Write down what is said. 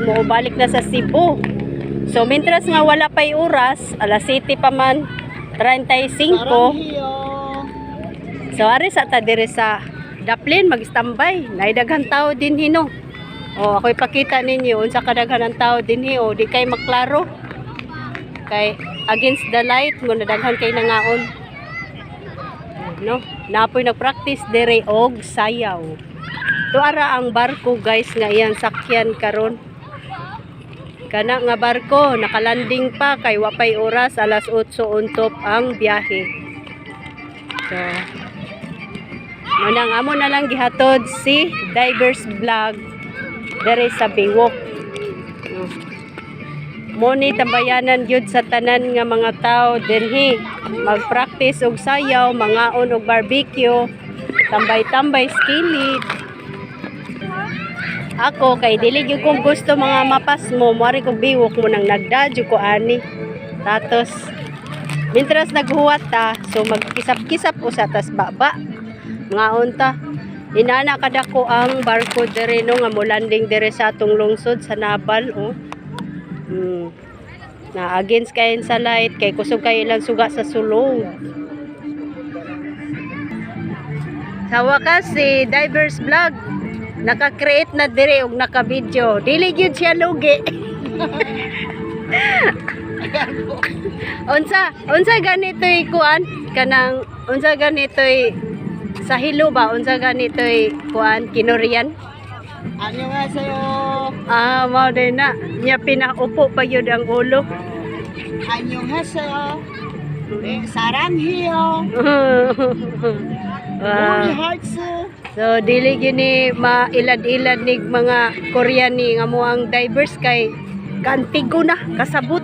mo balik na sa Cebu. So mientras nga wala pa'y oras, alas 7 pa man 35. So ari sa ta dire sa Daplin mag-standby. Naidaghan tao din hino. O ako ipakita ninyo unsa kadaghan ng tao din hi o di kay maklaro. Kay against the light mo nadaghan kay nangaon. No, napoy nagpractice dire og sayaw. Tuara ang barko guys nga iyang sakyan karon. Kana nga barko nakalanding pa kay wapay oras alas 8 untop ang biyahe. So manang amo na lang gihatod si Divers Vlog dere sa Biwok. Muni tambayanan gyud sa tanan nga mga tao dinhi mag-practice og sayaw, mangaon og barbecue, tambay-tambay skilid. Ako kay dili gyud kong gusto mga mapas mo, mari kog biwok mo nang nagdadyo ko ani. Tatos mintras naghuwat ta, so magkisap-kisap usa tas baba. Ngaon ta. Inana kadako ang barko dire no nga molanding dire sa atong lungsod sa Nabal oh. Na against kayon sa light kay kusog kayo lang suga sa sulod. Sa wakas si Divers Vlog naka-create na dire og naka-video. Dili gyud siya lugi. unsa ganito'y kuan kanang unsa ganito'y sa hilo ba unsa ganito'y kuan kinorian. Ano nga sa'yo? Mao din na nya pinaupo pa yun ang ulo. Ano nga sa'yo? Sarang hiyo. Muy hard so. So dili gini mailad-ilad nig mga Korean ni nga mo ang divers kay kantigo na kasabot.